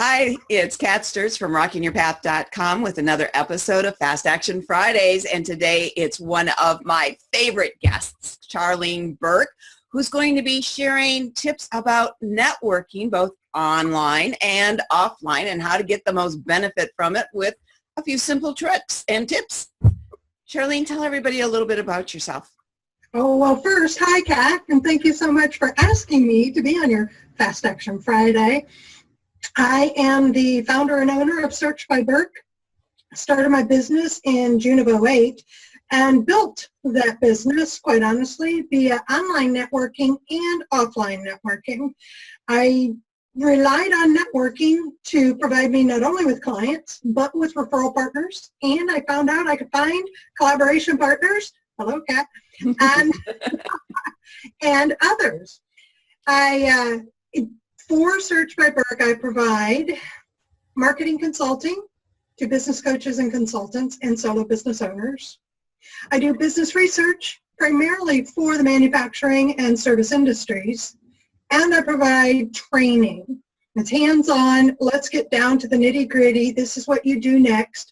Hi, it's Kat Sturtz from rockingyourpath.com with another episode of Fast Action Fridays. And today it's one of my favorite guests, Charlene Burke, who's going to be sharing tips about networking, both online and offline, and how to get the most benefit from it with a few simple tricks and tips. Charlene, tell everybody a little bit about yourself. Oh, well, first, hi, Kat, and thank you so much for asking me to be on your Fast Action Friday. I am the founder and owner of Search by Burke. I started my business in June of '08 and built that business, quite honestly, via online networking and offline networking. I relied on networking to provide me not only with clients, but with referral partners. And I found out I could find collaboration partners, hello, Kat, and others. For Search by Burke, I provide marketing consulting to business coaches and consultants and solo business owners. I do business research primarily for the manufacturing and service industries, and I provide training. It's hands-on, let's get down to the nitty-gritty, this is what you do next,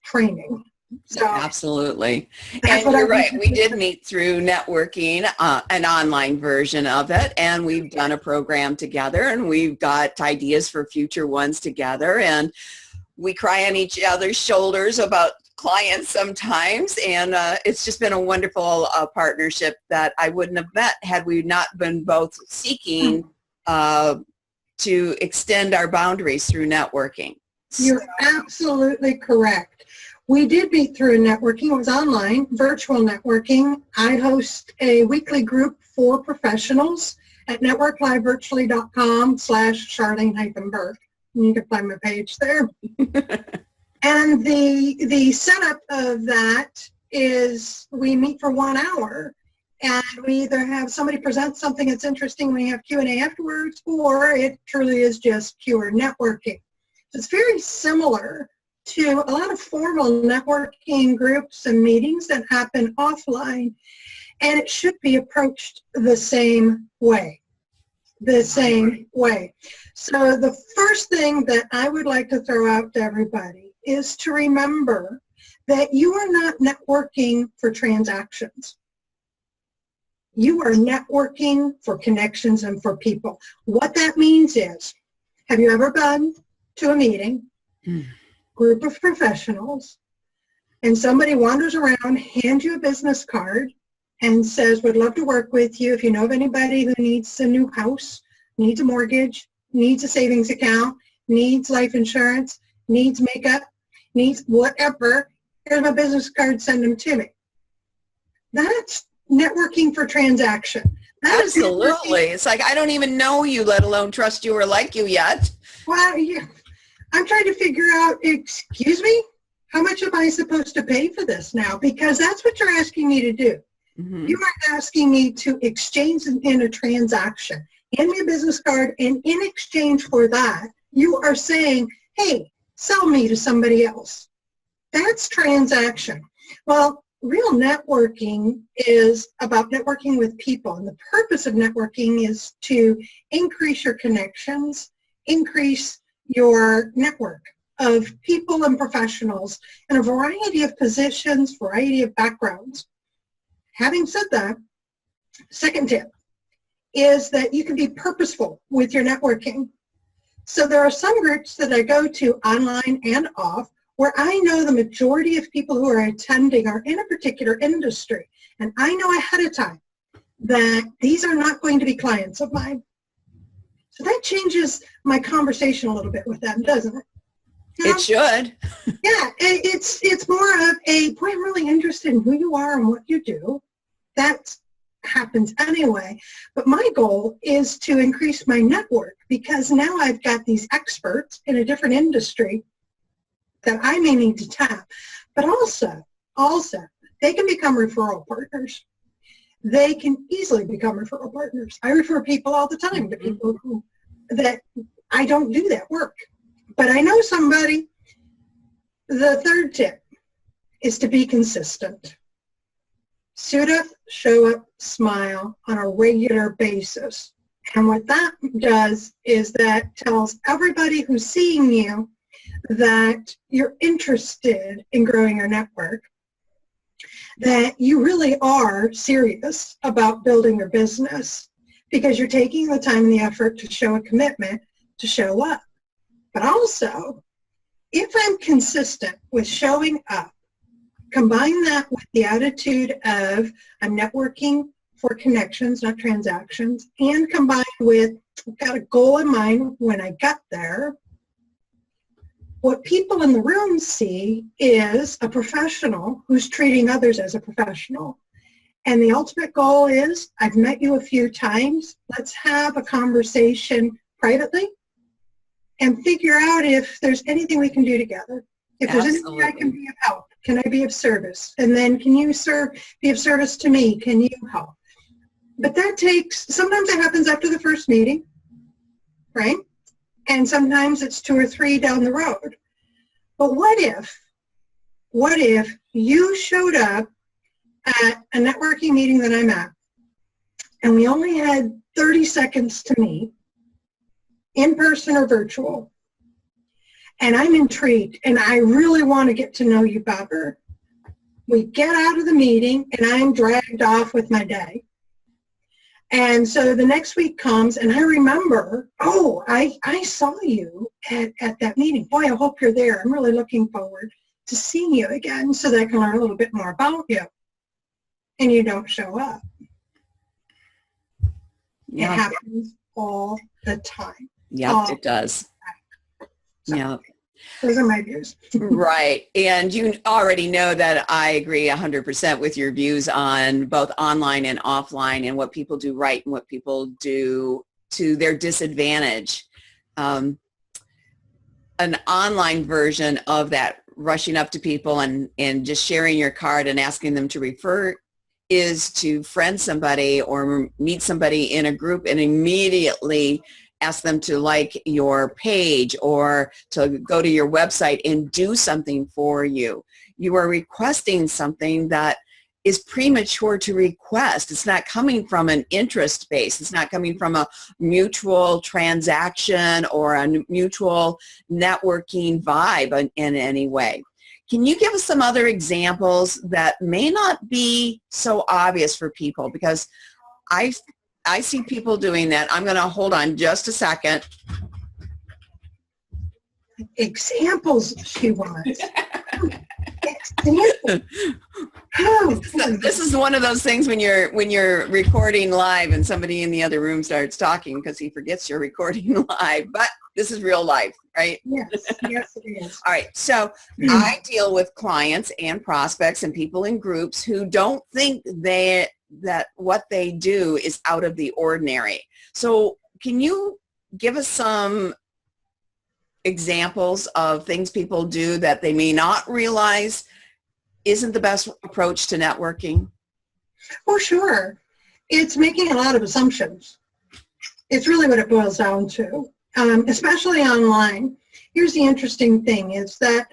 training. So, absolutely. And you're right, we did meet through networking, an online version of it, and we've done a program together, and we've got ideas for future ones together, and we cry on each other's shoulders about clients sometimes, and it's just been a wonderful partnership that I wouldn't have met had we not been both seeking to extend our boundaries through networking. You're absolutely correct. We did meet through networking. It was online, virtual networking. I host a weekly group for professionals at networklivevirtually.com/Charlene-Burke. You can find my page there. And the setup of that is we meet for 1 hour, and we either have somebody present something that's interesting, we have Q&A afterwards, or it truly is just pure networking. So it's very similar to a lot of formal networking groups and meetings that happen offline, and it should be approached the same way. So the first thing that I would like to throw out to everybody is to remember that you are not networking for transactions. You are networking for connections and for people. What that means is, have you ever been to a meeting, group of professionals, and somebody wanders around, hands you a business card, and says, would love to work with you if you know of anybody who needs a new house, needs a mortgage, needs a savings account, needs life insurance, needs makeup, needs whatever, here's my business card, send them to me. That's networking for transaction. Absolutely. It's like, I don't even know you, let alone trust you or like you yet. Well, yeah. I'm trying to figure out, excuse me, how much am I supposed to pay for this now? Because that's what you're asking me to do. Mm-hmm. You are asking me to exchange in a transaction. Hand me a business card, and in exchange for that, you are saying, hey, sell me to somebody else. That's transaction. Well, real networking is about networking with people, and the purpose of networking is to increase your connections, increase your network of people and professionals in a variety of positions, variety of backgrounds. Having said that, second tip is that you can be purposeful with your networking. So there are some groups that I go to online and off where I know the majority of people who are attending are in a particular industry, and I know ahead of time that these are not going to be clients of mine. So that changes my conversation a little bit with them, doesn't it? You know? It should. Yeah, it's more of a, boy, I'm really interested in who you are and what you do. That happens anyway. But my goal is to increase my network, because now I've got these experts in a different industry that I may need to tap. But also, they can become referral partners. They can easily become referral partners. I refer people all the time to people that I don't do that work, but I know somebody. The third tip is to be consistent. Suit up, show up, smile on a regular basis. And what that does is that tells everybody who's seeing you that you're interested in growing your network, that you really are serious about building your business because you're taking the time and the effort to show a commitment to show up. But also, if I'm consistent with showing up, combine that with the attitude of I'm networking for connections, not transactions, and combined with I've got a goal in mind when I get there, what people in the room see is a professional who's treating others as a professional. And the ultimate goal is, I've met you a few times, let's have a conversation privately and figure out if there's anything we can do together. If there's anything I can be of help, can I be of service? And then can you be of service to me? Can you help? But that takes, sometimes it happens after the first meeting, right? And sometimes it's 2 or 3 down the road. But what if you showed up at a networking meeting that I'm at and we only had 30 seconds to meet, in person or virtual, and I'm intrigued and I really want to get to know you better. We get out of the meeting and I'm dragged off with my day. And so the next week comes and I remember, oh, I saw you at that meeting. Boy, I hope you're there. I'm really looking forward to seeing you again so that I can learn a little bit more about you. And you don't show up. Yeah. It happens all the time. Yep, it does. So, yeah. Those are my views. Right. And you already know that I agree 100% with your views on both online and offline and what people do right and what people do to their disadvantage. An online version of that, rushing up to people and just sharing your card and asking them to refer, is to friend somebody or meet somebody in a group and immediately ask them to like your page or to go to your website and do something for you. You are requesting something that is premature to request. It's not coming from an interest base. It's not coming from a mutual transaction or a mutual networking vibe in any way. Can you give us some other examples that may not be so obvious for people? Because I see people doing that. I'm going to hold on just a second. Examples she wants. Examples. Oh, this is one of those things when you're recording live and somebody in the other room starts talking because he forgets you're recording live. But this is real life, right? Yes, yes it is. All right. So I deal with clients and prospects and people in groups who don't think that what they do is out of the ordinary. So can you give us some examples of things people do that they may not realize isn't the best approach to networking? Oh, sure. It's making a lot of assumptions. It's really what it boils down to, especially online. Here's the interesting thing is that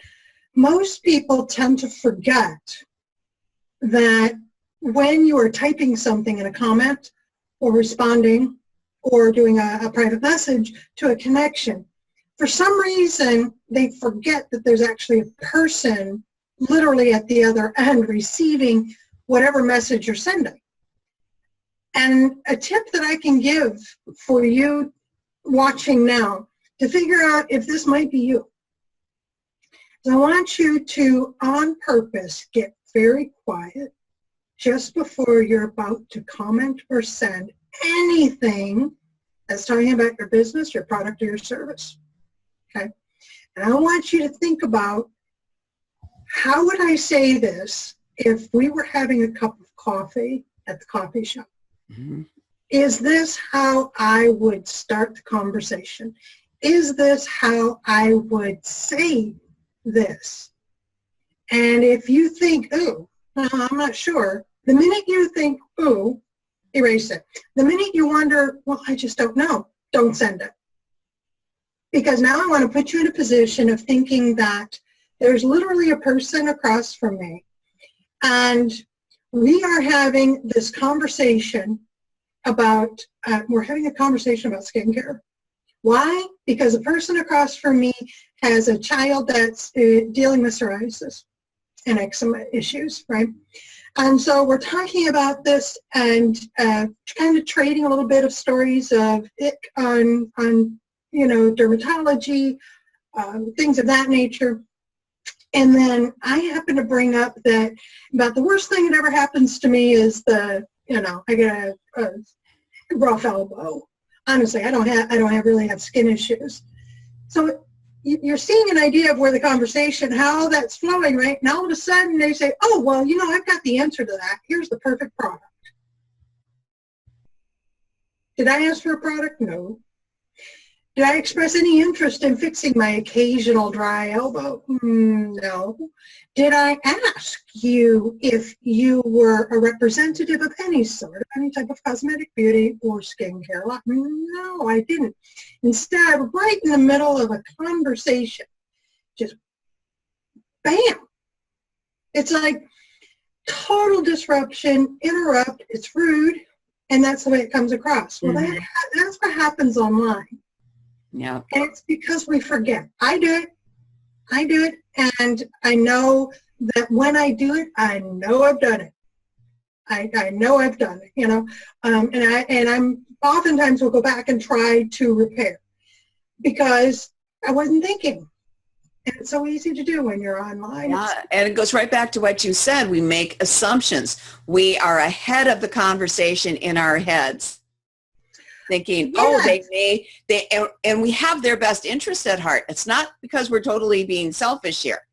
most people tend to forget that when you are typing something in a comment or responding or doing a private message to a connection, for some reason they forget that there's actually a person literally at the other end receiving whatever message you're sending. And a tip that I can give for you watching now to figure out if this might be you is I want you to, on purpose, get very quiet just before you're about to comment or send anything that's talking about your business, your product, or your service. Okay? And I want you to think about, how would I say this if we were having a cup of coffee at the coffee shop? Mm-hmm. Is this how I would start the conversation? Is this how I would say this? And if you think, ooh, I'm not sure, the minute you think, ooh, erase it. The minute you wonder, well, I just don't know, don't send it. Because now I want to put you in a position of thinking that there's literally a person across from me, and we are having this conversation about, we're having a conversation about skincare. Why? Because the person across from me has a child that's dealing with psoriasis and eczema issues, right? And so we're talking about this and kind of trading a little bit of stories of it on dermatology, things of that nature. And then I happen to bring up that about the worst thing that ever happens to me is I get a rough elbow. Honestly, I don't really have skin issues. So you're seeing an idea of where the conversation, how that's flowing, right? And all of a sudden they say, oh, well, I've got the answer to that. Here's the perfect product. Did I ask for a product? No. Did I express any interest in fixing my occasional dry elbow? No. Did I ask you if you were a representative of any sort, any type of cosmetic, beauty, or skincare? No, I didn't. Instead, right in the middle of a conversation, just bam. It's like total disruption, interrupt, it's rude, and that's the way it comes across. Well, that's what happens online. Yeah. And it's because we forget. I do it, and I know that when I do it, I know I've done it. I know I've done it, and I'm oftentimes will go back and try to repair because I wasn't thinking. And it's so easy to do when you're online. Yeah, and it goes right back to what you said. We make assumptions. We are ahead of the conversation in our heads, thinking, yes. And we have their best interest at heart. It's not because we're totally being selfish here.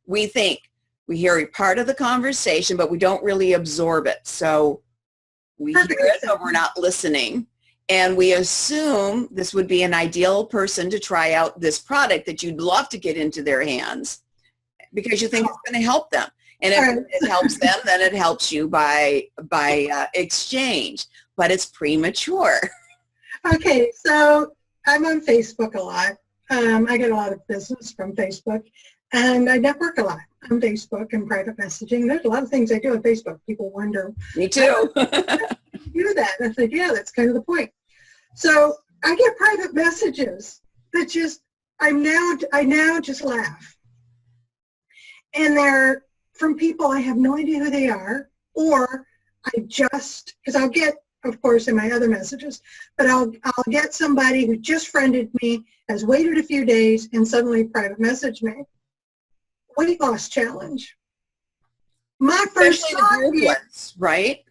We think we hear a part of the conversation, but we don't really absorb it. So we hear it, but we're not listening. And we assume this would be an ideal person to try out this product that you'd love to get into their hands because you think it's going to help them. And if it helps them, then it helps you by exchange. But it's premature. Okay, so I'm on Facebook a lot. I get a lot of business from Facebook, and I network a lot on Facebook and private messaging. There's a lot of things I do on Facebook. People wonder. Me too. Do that. And I said, yeah, that's kind of the point. So I get private messages that just, I now just laugh. And they're from people I have no idea who they are, or because I'll get, of course, in my other messages, but I'll get somebody who just friended me, has waited a few days, and suddenly private message me. Weight loss challenge. My first thought is, ones, right?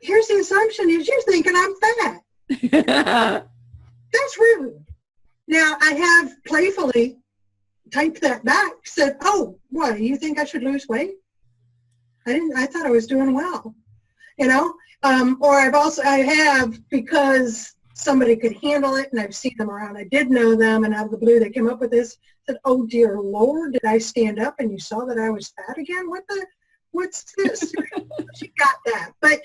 Here's the assumption is you're thinking I'm fat. That's rude. Now, I have playfully typed that back, said, oh, what, you think I should lose weight? I thought I was doing well, or I have because somebody could handle it and I've seen them around. I did know them, and out of the blue they came up with this, said, oh dear Lord, did I stand up and you saw that I was fat again? What's this? She got that. But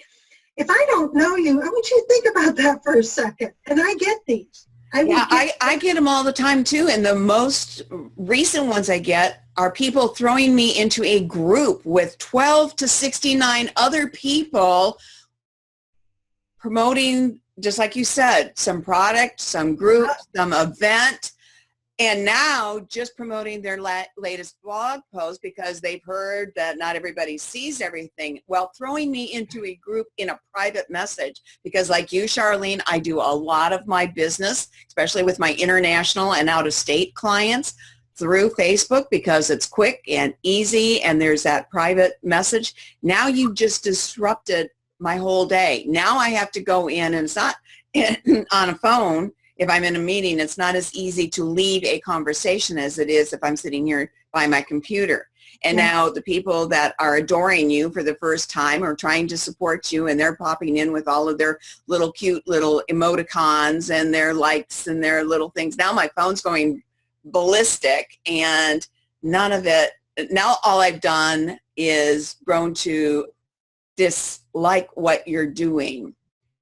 if I don't know you, I want you to think about that for a second. And I get these. I get them all the time too. And the most recent ones I get are people throwing me into a group with 12 to 69 other people promoting, just like you said, some product, some group, some event. And now just promoting their latest blog post because they've heard that not everybody sees everything. Well, throwing me into a group in a private message because like you, Charlene, I do a lot of my business, especially with my international and out-of-state clients through Facebook because it's quick and easy and there's that private message. Now you've just disrupted my whole day. Now I have to go in, and it's not on a phone. If I'm in a meeting, it's not as easy to leave a conversation as it is if I'm sitting here by my computer. And now the people that are adoring you for the first time are trying to support you, and they're popping in with all of their little cute little emoticons and their likes and their little things. Now my phone's going ballistic, and none of it. Now all I've done is grown to dislike what you're doing.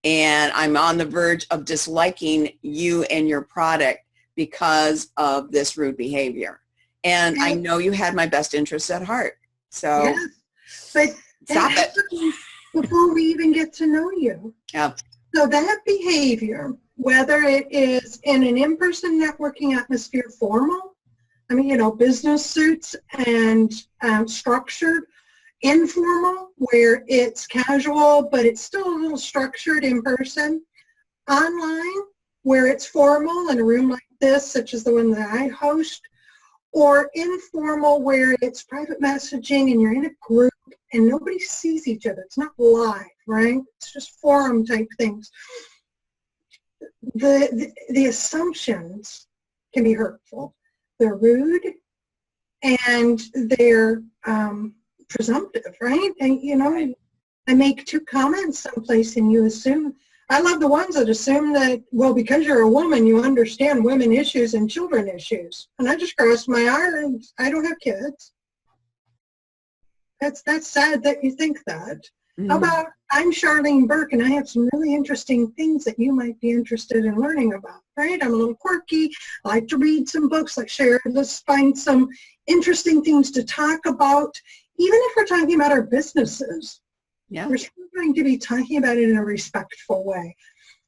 And I'm on the verge of disliking you and your product because of this rude behavior. And I know you had my best interests at heart. So but stop it. before we even get to know you. Yeah. So that behavior, whether it is in an in-person networking atmosphere, formal, I mean, business suits and structured, informal, where it's casual, but it's still a little structured in person, online, where it's formal in a room like this, such as the one that I host, or informal where it's private messaging and you're in a group and nobody sees each other. It's not live, right? It's just forum type things. The assumptions can be hurtful. They're rude and they're presumptive, right? And I make two comments someplace and you assume. I love the ones that assume that, well, because you're a woman, you understand women issues and children issues. And I just crossed my arms. I don't have kids. That's sad that you think that. Mm-hmm. How about, I'm Charlene Burke, and I have some really interesting things that you might be interested in learning about, right? I'm a little quirky. I like to read some books like Sharon. Let's find some interesting things to talk about, even if we're talking about our businesses. Yeah. We're still going to be talking about it in a respectful way.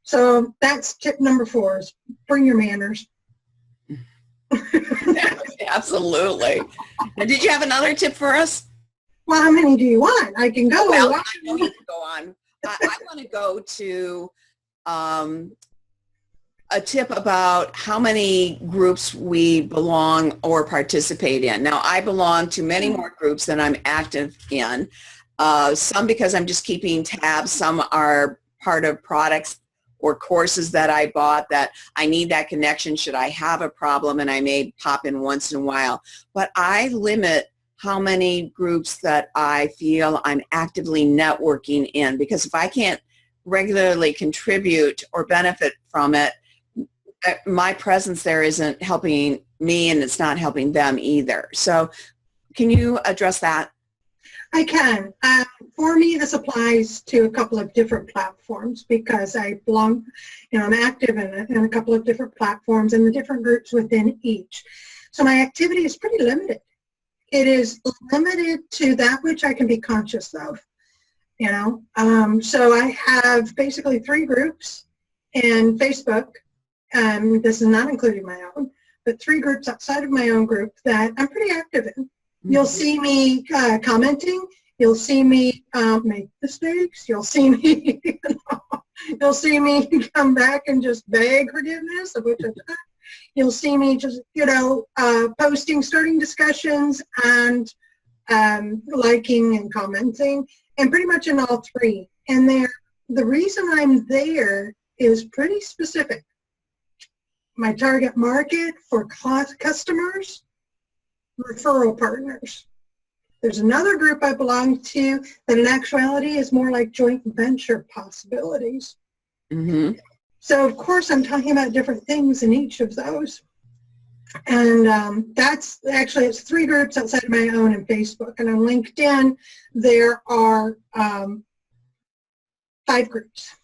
So that's tip number 4 is bring your manners. Absolutely. And did you have another tip for us? Well, how many do you want? I can go. Well, I know you can go on. I want to go to a tip about how many groups we belong or participate in. Now, I belong to many more groups than I'm active in. Some because I'm just keeping tabs. Some are part of products or courses that I bought that I need that connection should I have a problem, and I may pop in once in a while. But I limit how many groups that I feel I'm actively networking in, because if I can't regularly contribute or benefit from it, my presence there isn't helping me and it's not helping them either. So can you address that? I can. For me, this applies to a couple of different platforms because I belong, I'm active in a couple of different platforms and the different groups within each. So my activity is pretty limited. It is limited to that which I can be conscious of, So I have basically 3 groups in Facebook. This is not including my own, but 3 groups outside of my own group that I'm pretty active in. You'll see me commenting. You'll see me make mistakes. You'll see me, you'll see me come back and just beg forgiveness, of which I've done. You'll see me just, posting, starting discussions, and liking and commenting, and pretty much in all 3. And the reason I'm there is pretty specific. My target market for customers, referral partners. There's another group I belong to that in actuality is more like joint venture possibilities. Mm-hmm. So of course I'm talking about different things in each of those. And it's 3 groups outside of my own in Facebook. And on LinkedIn, there are 5 groups.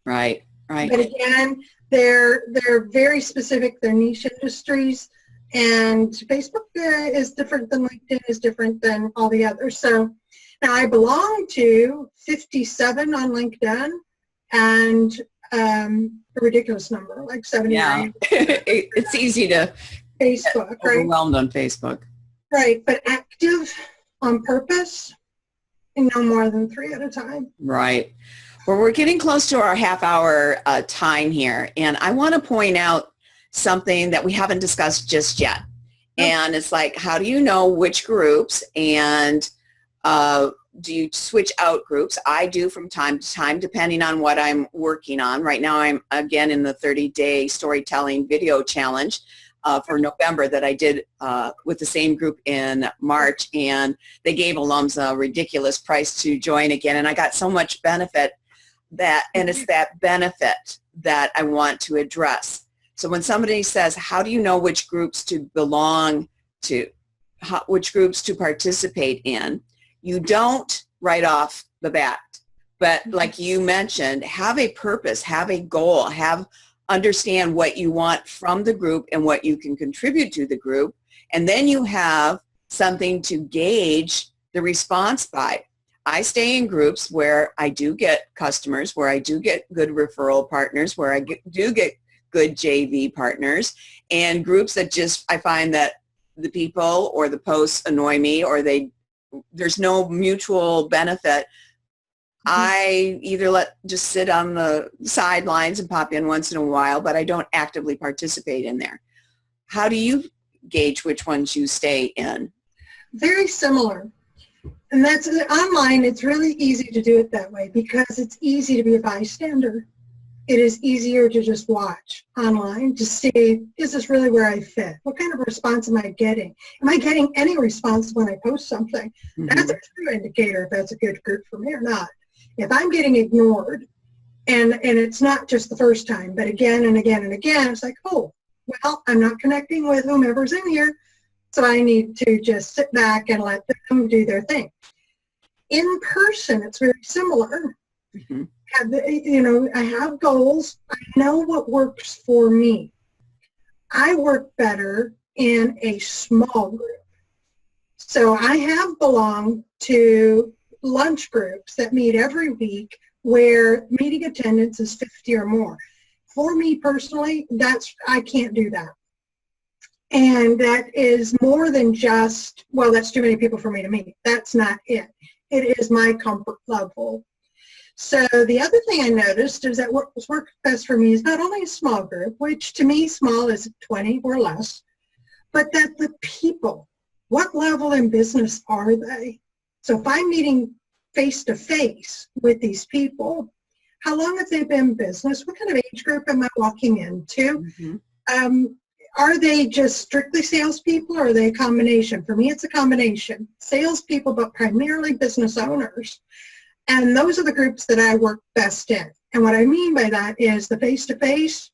Right. But again, they're very specific. They're niche industries. And Facebook is different than LinkedIn, is different than all the others. So now I belong to 57 on LinkedIn and a ridiculous number, like 79. Yeah, it's easy to Facebook, get overwhelmed on Facebook. Right, but active on purpose, and no more than 3 at a time. Right. Well, we're getting close to our half-hour time here, and I want to point out something that we haven't discussed just yet. And it's like, how do you know which groups, and do you switch out groups? I do from time to time, depending on what I'm working on. Right now, I'm again in the 30-day storytelling video challenge for November that I did with the same group in March, and they gave alums a ridiculous price to join again, and I got so much benefit and it's that benefit that I want to address. So when somebody says, how do you know which groups to belong to, which groups to participate in, you don't right off the bat. But like you mentioned, have a purpose, have a goal, understand what you want from the group and what you can contribute to the group. And then you have something to gauge the response by. I stay in groups where I do get customers, where I do get good referral partners, where I do get good JV partners, and groups that just, I find that the people or the posts annoy me, or there's no mutual benefit. I either just sit on the sidelines and pop in once in a while, but I don't actively participate in there. How do you gauge which ones you stay in? Very similar. And that's online. It's really easy to do it that way because it's easy to be a bystander. It is easier to just watch online to see, is this really where I fit? What kind of response am I getting? Am I getting any response when I post something? Mm-hmm. That's a true indicator if that's a good group for me or not. If I'm getting ignored, and it's not just the first time, but again and again and again, it's like, oh, well, I'm not connecting with whomever's in here, so I need to just sit back and let them do their thing. In person, it's very similar. Mm-hmm. I have goals. I know what works for me. I work better in a small group. So I have belonged to lunch groups that meet every week where meeting attendance is 50 or more. For me personally, I can't do that. And that is more than just, well, that's too many people for me to meet. That's not it. It is my comfort level. So the other thing I noticed is that what works best for me is not only a small group, which to me small is 20 or less, but that the people, what level in business are they? So if I'm meeting face-to-face with these people, how long have they been in business? What kind of age group am I walking into? Mm-hmm. Are they just strictly salespeople, or are they a combination? For me, it's a combination. Salespeople, but primarily business owners. And those are the groups that I work best in. And what I mean by that is the face-to-face,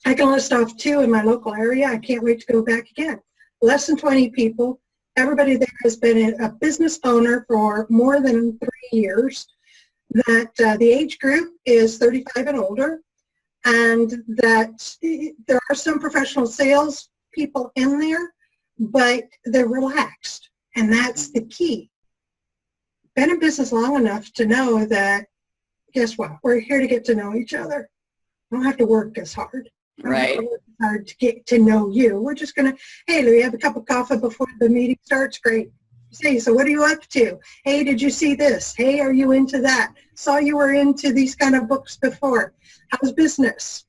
I can list off 2 in my local area. I can't wait to go back again. Less than 20 people. Everybody there has been a business owner for more than 3 years. That the age group is 35 and older. And that there are some professional sales people in there, but they're relaxed. And that's the key. Been in business long enough to know that, guess what? We're here to get to know each other. We don't have to work as hard. Right. Work as hard to get to know you. We're just going to, hey, do we have a cup of coffee before the meeting starts? Great. Say, so what are you up to? Hey, did you see this? Hey, are you into that? Saw you were into these kind of books before. How's business?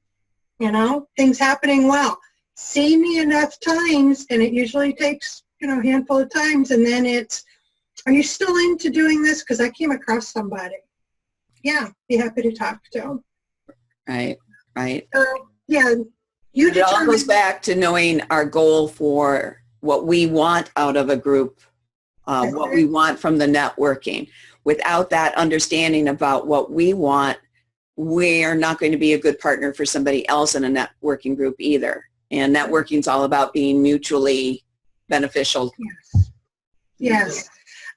Things happening well. See me enough times, and it usually takes, a handful of times, and then it's, are you still into doing this? Because I came across somebody. Yeah, be happy to talk to them. Right. Yeah. It all goes back to knowing our goal for what we want out of a group, what we want from the networking. Without that understanding about what we want, we're not going to be a good partner for somebody else in a networking group either. And networking is all about being mutually beneficial. Yes.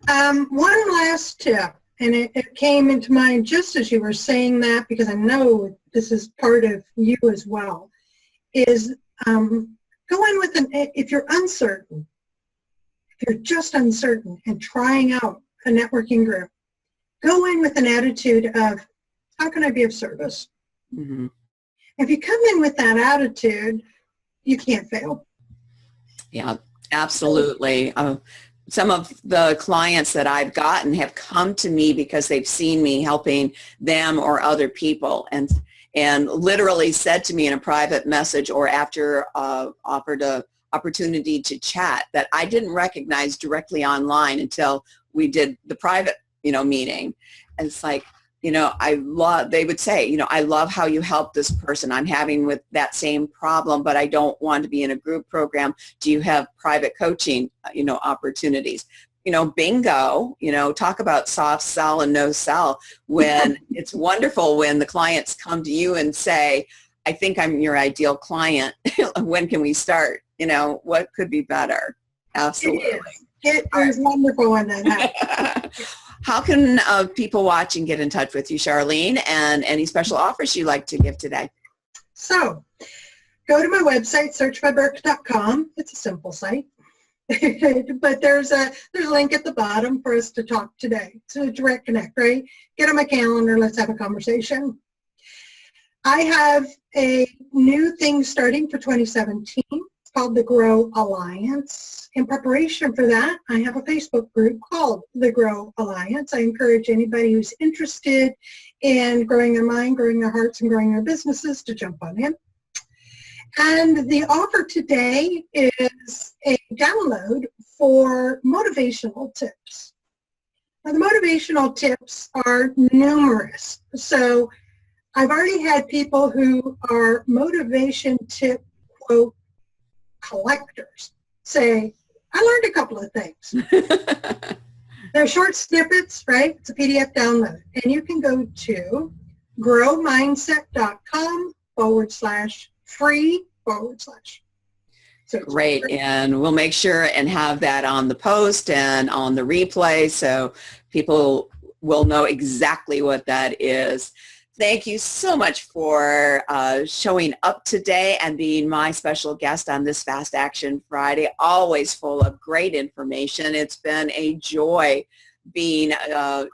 One last tip, and it came into mind just as you were saying that, because I know this is part of you as well, is go in with if you're uncertain, if you're just uncertain and trying out a networking group, go in with an attitude of, how can I be of service? Mm-hmm. If you come in with that attitude, you can't fail. Yeah, absolutely. Some of the clients that I've gotten have come to me because they've seen me helping them or other people, and literally said to me in a private message or after offered an opportunity to chat that I didn't recognize directly online until we did the private, meeting. And it's like, they would say, I love how you help this person. I'm having with that same problem, but I don't want to be in a group program. Do you have private coaching, opportunities? Bingo, talk about soft sell and no sell. When it's wonderful when the clients come to you and say, I think I'm your ideal client. When can we start? What could be better? Absolutely. It is wonderful when that happens. How can people watching get in touch with you, Charlene, and any special offers you'd like to give today? So, go to my website, searchbyburke.com. It's a simple site. but there's a link at the bottom for us to talk today. It's a direct connect, right? Get on my calendar, let's have a conversation. I have a new thing starting for 2017. It's called the Grow Alliance. In preparation for that, I have a Facebook group called the Grow Alliance. I encourage anybody who's interested in growing their mind, growing their hearts, and growing their businesses to jump on in. And the offer today is a download for motivational tips. Now, the motivational tips are numerous. So I've already had people who are motivation tip, quote, collectors say, I learned a couple of things. They're short snippets, right? It's a PDF download. And you can go to growmindset.com/free/. So Great, and we'll make sure and have that on the post and on the replay so people will know exactly what that is. Thank you so much for showing up today and being my special guest on this Fast Action Friday, always full of great information. It's been a joy being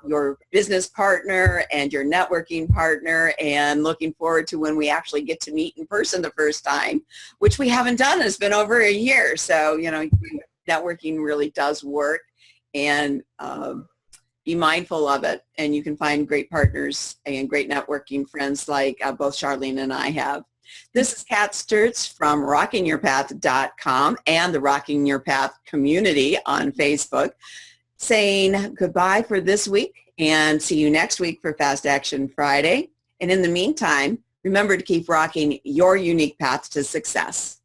your business partner and your networking partner, and looking forward to when we actually get to meet in person the first time, which we haven't done. It's been over a year. So, you know, networking really does work, and be mindful of it. And you can find great partners and great networking friends like both Charlene and I have. This is Kat Sturtz from rockingyourpath.com and the Rocking Your Path community on Facebook, saying goodbye for this week and see you next week for Fast Action Friday. And in the meantime, remember to keep rocking your unique path to success.